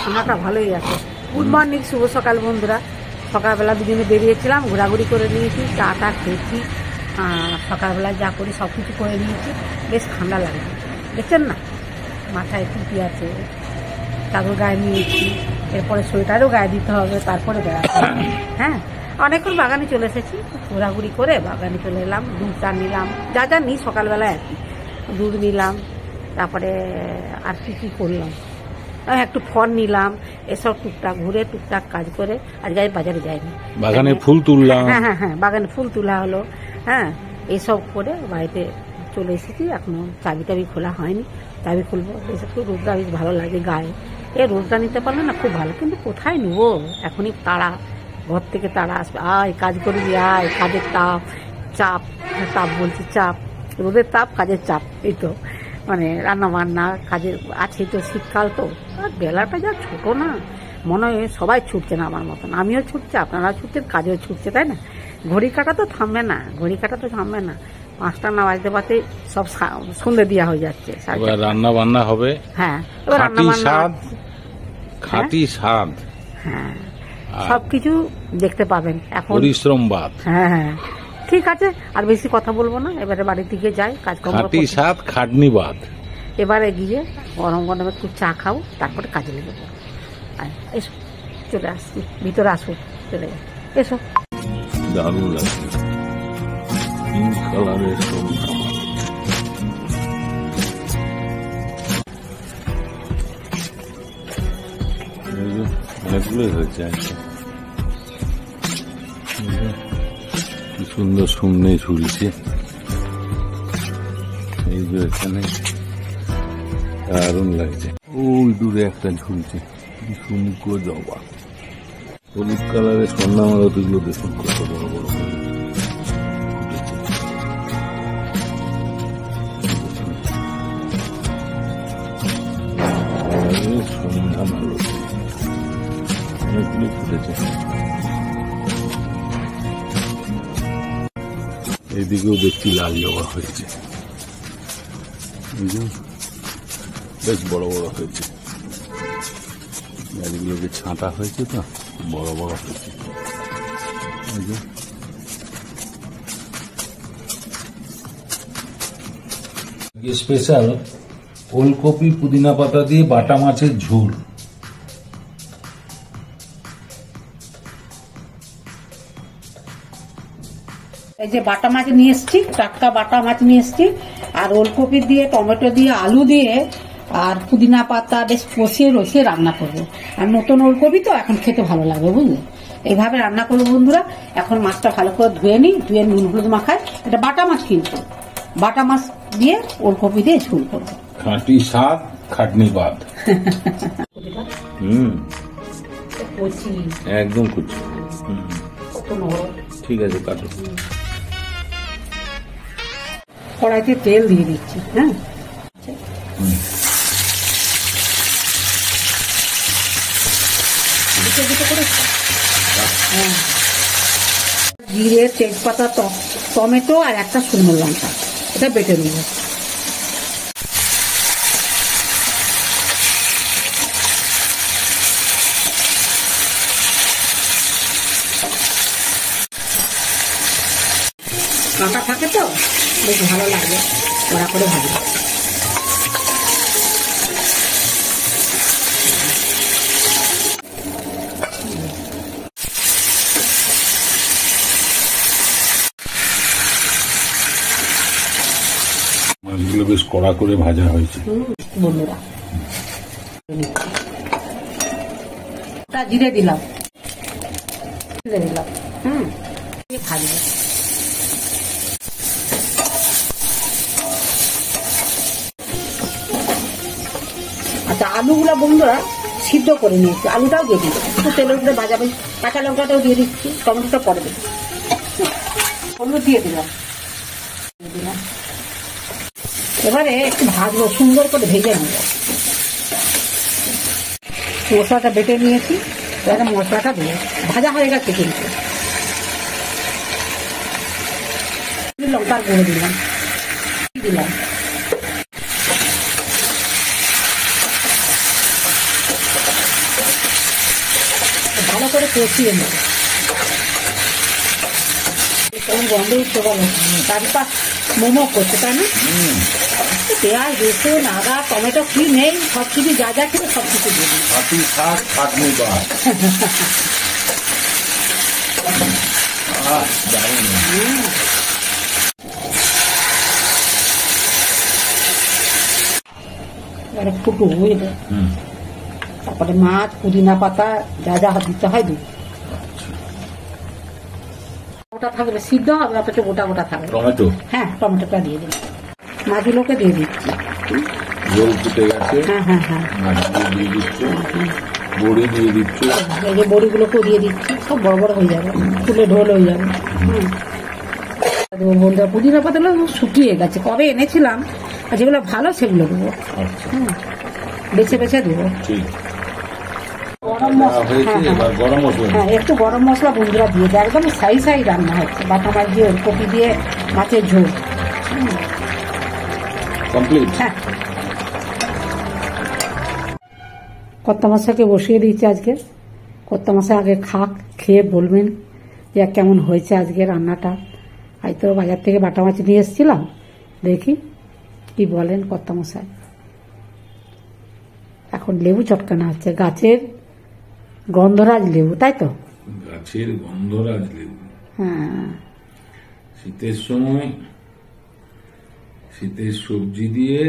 ঠান্ডাটা ভালোই আছে। গুড মর্নিং, শুভ সকাল বন্ধুরা। সকালবেলা দুজনে বেরিয়েছিলাম, ঘোরাঘুরি করে নিয়েছি, চা টা খেয়েছি। সকালবেলা যা করি সব কিছু করে নিয়েছি, বেশ ঠান্ডা লাগে। দেখছেন না, মাথায় টুপি আছে, চাদর গায়ে নিয়েছি, এরপরে সোয়েটারও গায়ে দিতে হবে, তারপরে বেড়াতে হবে। হ্যাঁ, অনেকক্ষণ বাগানে চলে এসেছি, ঘোরাঘুরি করে বাগানে চলে এলাম। দুধ চা নিলাম, যা যা নিই সকালবেলায় আর কি, দুধ নিলাম, তারপরে আর কি করলাম, একটু ফল নিলাম, এসব টুকটাক ঘুরে টুকটাক কাজ করে আজকে বাজারে যাইনি। বাগানে ফুল তুললাম। হ্যাঁ, বাগানে ফুল তোলা হলো। হ্যাঁ, এসব করে বাড়িতে চলে এসেছি। এখনো চাবি খোলা হয়নি, চাবি খুলবো। বেশ একটু রোদটা বেশ ভালো লাগে গায়ে, রোদটা নিতে পারলে না খুব ভালো, কিন্তু কোথায় নেবো, এখনই তাড়া, ঘর থেকে তাড়া আসবে, আয় কাজ করবি, আয়, কাজের চাপ বলছি, চাপ, রোদের তাপ, কাজের চাপ, এই তো মানে রান্না বান্না কাজের আছে। তো শীতকাল তো, আর বেলাটা যা ছোট না, মনে হয় সবাই ছুটছে না আমার মতন, আমিও ছুটছি, আপনারা ছুটছেন, কাজেও ছুটছে, তাই না? ঘড়ি কাটা তো থামবে না, 5টা না বাজতে পারতে সব সন্ধে দেওয়া হয়ে যাচ্ছে। রান্না বান্না হবে। হ্যাঁ, এবার রান্না বান্না, খাঁটি স্বাদ, হ্যাঁ, সবকিছু দেখতে পাবেন এখন, পরিশ্রমবাদ। হ্যাঁ, ঠিক আছে, আর বেশি কথা বলবো না, এবারে বাড়ির দিকে যাই, কাজকর্ম, খাঁটি স্বাদ, খাটনিবাদ। এবারে গিয়ে গরম গরম একটু চা খাও, তারপরে কাজে লেগে যাবো। এসো, চলে আসছি, ভিতরে আসো, চলে যাও, এসো। দারুণ লাগছে, পিঙ্ক কালারের অনেকগুলোই হয়েছে। কি সুন্দর সামনে ঝুলছে, এই যে এখানে দারুণ লাগছে। ওই দূরে একটা ঝুলছে, কি সুন্দর জবা, হলুদ কালারের স্বর্ণামালতিগুলো দেখুন কত বড় বড় স্বর্ণামালতি, অনেকগুলি ফুটেছে। এইদিকেও দেখছি লাল জবা হয়েছে, বেশ বড় বড় হয়েছে, গাছগুলোকে ছাঁটা হয়েছে তো বড় বড় হয়েছে। স্পেশাল ওলকপি পুদিনা পাতা দিয়ে বাটা মাছের ঝোল। এই যে বাটা মাছ নিয়ে এসছি, টাটকা বাটা মাছ নিয়ে এসছি, আর ওলকপি দিয়ে, টমেটো দিয়ে, আলু দিয়ে, আর পুদিনা পাতা বেশ কষিয়ে রসিয়ে রান্না করবো। আর নতুন ওলকপি তো এখন খেতে ভালো লাগবে, বুঝলে? এইভাবে রান্না করবো বন্ধুরা। এখন মাছটা ভালো করে ধুয়ে নিই, ধুয়ে নুন হলুদ মাখায়, এটা বাটা মাছ, কিন্তু বাটা মাছ দিয়ে ওলকপি দিয়ে ঝোল করবো। খাঁটি স্বাদ, খাটনিবাদ। কচি, একদম কুচি, কত নরম। ঠিক আছে, কাটো। কড়াইতে তেল দিয়ে দিচ্ছি। হ্যাঁ, জিরে, তেজপাতা, টমেটো আর একটা শুকনো লঙ্কা, এটা বেটে নেব। কাঁটা থাকে তো বেশ ভালো লাগে, কড়া করে ভাজবো। মাছগুলো বেশ কড়া করে ভাজা হয়েছে বন্ধুরা। জিরে দিলাম, ভাজবো। আচ্ছা, আলুগুলা বন্ধুরা সিদ্ধ করে নিয়েছি, আলুটাও দিয়ে দিচ্ছি, একটু তেলের উপরে ভাজাবে, কাঁচা লঙ্কাটাও দিয়ে দিচ্ছি, টমেটোটা পরে দিচ্ছি, হলুদ দিয়ে দিলাম। এবারে একটু ভাজবো, সুন্দর করে ভেজে নেবো। মশলাটা বেটে নিয়েছি, এবারে মশলাটা দিয়ে ভাজা হয়ে গেছে, কিন্তু লঙ্কার গুঁড়ো দিলাম, ভালো করে কষিয়ে নেব। কেমন গন্ধ উঠতে বলো, চারিপাশ মোমো করছে তাই না? পেঁয়াজ, রসুন, আদা, টমেটো কি নেই সব কিছু যা যা ছিল সব কিছু দিয়ে দিই। এবারে ফুটু বুঝলে, তারপরে মাছ, পুদিনা পাতা যা যা দিতে হয় দিই। গোটা থাকবে, সিদ্ধ হবে অথচ গোটা গোটা থাকবে। টমেটো, হ্যাঁ টমেটোটা দিয়ে দিই, মাছগুলোকে দিয়ে দিচ্ছি। জল ফুটে গেছে, হ্যাঁ হ্যাঁ হ্যাঁ, মাছগুলো দিয়ে দিচ্ছ, বড়ি দিয়ে দিচ্ছ, এই যে বড়িগুলোকেও দিয়ে দিচ্ছি, সব বড় বড় হয়ে যাবে, ফুলে ঢোল হয়ে যাবে। বন্ধুরা পুদিনা পাতাগুলো শুকিয়ে গেছে, কবে এনেছিলাম, আর যেগুলো ভালো সেগুলো দেবো। বেছে বেছে দেবো। গরম মশলা, হ্যাঁ একটু গরম মশলা বন্ধুরা দিয়ে দেয়, একদম সাই সাই রান্না হচ্ছে, বাটা মাছ দিয়ে ওলকপি দিয়ে মাছের ঝোল কমপ্লিট। হ্যাঁ, কর্তা মশাকে বসিয়ে দিয়েছি আজকে। কর্তা মশাই আগে খাক, খেয়ে বলবেন যে কেমন হয়েছে আজকে রান্নাটা। আজ তো বাজার থেকে বাটা মাছ নিয়ে এসেছিলাম, দেখি কি বলেন কর্তা মশাই। এখন লেবু চটকানো হচ্ছে, গাছের গন্ধরাজ লেবু, তাই তো? গাছের গন্ধরাজ লেবু। হ্যাঁ, শীতের সময় শীতের সবজি দিয়ে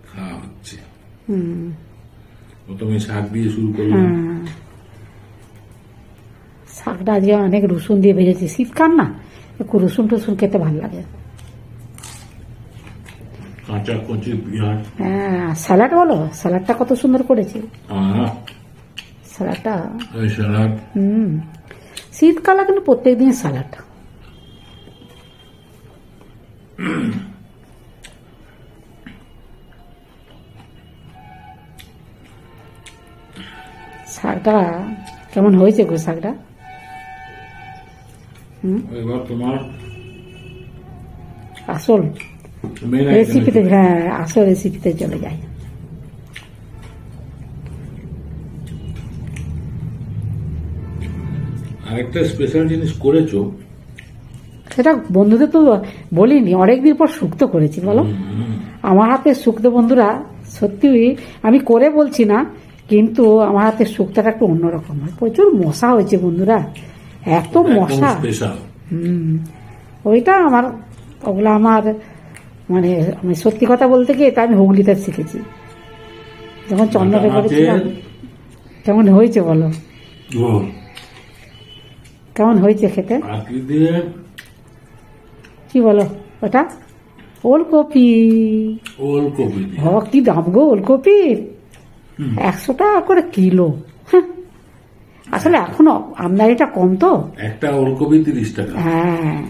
খাওয়া হচ্ছে। প্রথমে শাক দিয়ে শুরু করলাম। শাকটা আজকে অনেক রসুন দিয়ে ভেজেছি, শীতকাল না, একটু রসুন টসুন খেতে ভালো লাগে। কাঁচা কচি পেঁয়াজ। হ্যাঁ, স্যালাড বলো, স্যালাডটা কত সুন্দর করেছি স্যালাডটা। স্যালাড, শীতকালে কিন্তু প্রত্যেকদিন স্যালাড। শাকটা কেমন হয়েছে গো শাকটা? এবার তোমার আসল রেসিপিতে, হ্যাঁ আসল রেসিপিতে চলে যায়। আরেকটা স্পেশাল জিনিস করেছো, সেটা বন্ধুদের তো বলিনি, অনেকদিন পর শুক্তো করেছি বলো। আমার হাতে শুক্তো বন্ধুরা সত্যি আমি করে বলছি না, কিন্তু আমার হাতে শুক্তোটা একটু অন্যরকম হয়। প্রচুর মশা হয়েছে বন্ধুরা, এত মশা। ওইটা আমার, ওগুলো আমার মানে আমি সত্যি কথা বলতে গিয়ে এটা আমি হুগলিতে শিখেছি, যখন চন্দ্রকে করেছিলাম। কেমন হয়েছে বলো, কেমন হয়েছে খেতে? কি বলো ওটা? ওলকপি। ওলকপি কি দাম গো ওলকপির, 100 টাকা করে কিলো। আসলে এখনো আমদানিটা কম তো, একটা ওলকপি 30 টাকা। হ্যাঁ,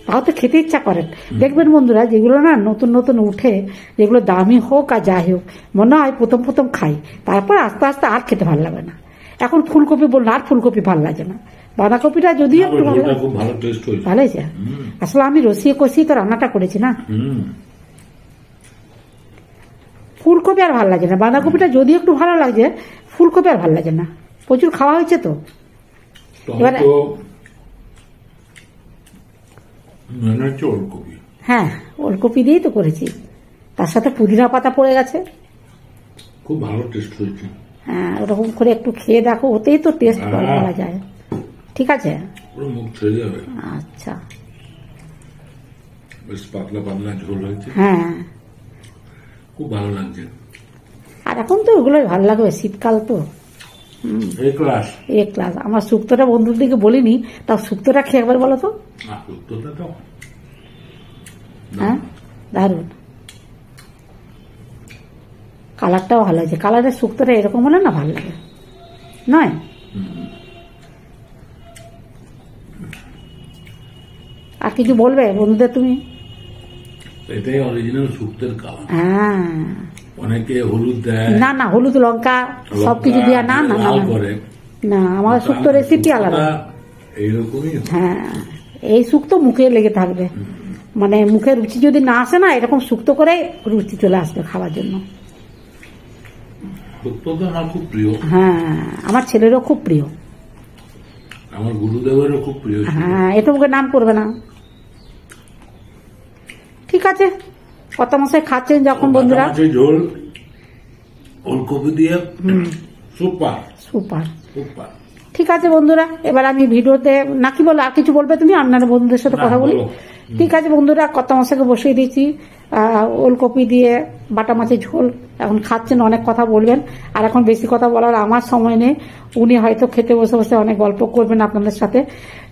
তাও তো খেতে ইচ্ছা করে। দেখবেন বন্ধুরা, যেগুলো না নতুন নতুন উঠে, যেগুলো দামি হোক আর যাই হোক, মনে হয় প্রথম প্রথম খাই, তারপর আস্তে আস্তে আর খেতে ভালো লাগে না। এখন ফুলকপি বললো আর ফুলকপি ভালো লাগে না, বাঁধাকপিটা যদিও একটু ভালো হয়েছে। আসলে আমি রসিয়ে কষিয়ে তো রান্নাটা করেছি না, ফুলকপি আর ভালো লাগে না। বাঁধাকপিটা যদি একটু ভালো লাগছে, ফুলকপি আর ভালো লাগে না, প্রচুর খাওয়া হয়েছে তো। এবার হ্যাঁ, ওলকপি দিয়েই তো করেছি, তার সাথে পুদিনা পাতা পড়ে গেছে, খুব ভালো টেস্ট হয়েছে। হ্যাঁ, ওরকম করে একটু খেয়ে দেখো, ওতেই তো টেস্ট বলা যায়। ঠিক আছে, মুখ ছেড়ে যাবে। আচ্ছা, বেশ পাতলা পাতলা ঝোল হয়েছে, হ্যাঁ খুব ভালো লাগছে। আর এখন তো ওগুলোই ভালো লাগবে, শীতকাল তো। এ ক্লাস আমার শুক্তোটা বন্ধুদেরকে বলিনি, তাও শুক্তোটা খেয়ে একবার বলো তো। হ্যাঁ, দারুণ, কালারটাও ভালো হয়েছে। কালারের শুক্তোটা এরকম হলে না ভালো লাগে, নয়? আর কিছু বলবে বন্ধুদের তুমি? এটাই অরিজিনাল শুক্তোর কালার। হ্যাঁ, অনেকে হলুদ দেয়, না না, হলুদ লঙ্কা সবকিছু দেওয়া, না না না না, আমার শুক্তো রেসিপি আলাদা এইরকমই। হ্যাঁ, এই শুক্তো মুখে লেগে থাকবে, মানে মুখে রুচি যদি না আসে না, এরকম শুক্তো করে রুচি চলে আসবে খাওয়ার জন্য। শুক্তো তো আমার খুব প্রিয়, হ্যাঁ আমার ছেলেরও খুব প্রিয়। আমার গুরুদেবেরও খুব প্রিয় ছিল। হ্যাঁ এটা মুখে নাম করবে না। ঠিক আছে, কত মশাই খাচ্ছেন যখন বন্ধুরা। মাছের ঝোল ওলকপি দিয়ে সুপার সুপার। সুপার। ঠিক আছে বন্ধুরা, এবার আমি ভিডিওতে নাকি বলো আর কিছু বলবে তুমি, আপনার বন্ধুদের সাথে না, কথা বলি। বলো। ঠিক আছে বন্ধুরা, কত মশাকে বসিয়ে দিয়েছি ওলকপি দিয়ে বাটা মাছের ঝোল, এখন খাচ্ছেন, অনেক কথা বলবেন। আর এখন বেশি কথা বলার আমার সময় নেই, উনি হয়তো খেতে বসে বসে অনেক গল্প করবেন আপনাদের সাথে।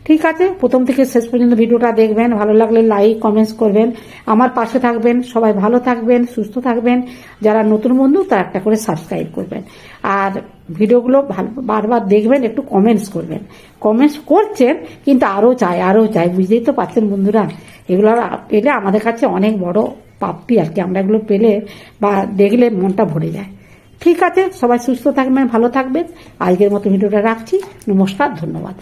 ঠিক আছে, প্রথম থেকে শেষ পর্যন্ত ভিডিওটা দেখবেন, ভালো লাগলে লাইক কমেন্টস করবেন, আমার পাশে থাকবেন। সবাই ভালো থাকবেন, সুস্থ থাকবেন। যারা নতুন বন্ধু তারা একটা করে সাবস্ক্রাইব করবেন, আর ভিডিওগুলো বারবার দেখবেন, একটু কমেন্টস করবেন। কমেন্টস করছেন কিন্তু আরো চাই, বুঝতেই তো পারছেন বন্ধুরা। এগুলো পেলে আমাদের কাছে অনেক বড় প্রাপ্তি আর কি, আমরা এগুলো পেলে বা দেখলে মনটা ভরে যায়। ঠিক আছে, সবাই সুস্থ থাকবেন, ভালো থাকবেন। আজকের মতো ভিডিওটা রাখছি। নমস্কার, ধন্যবাদ।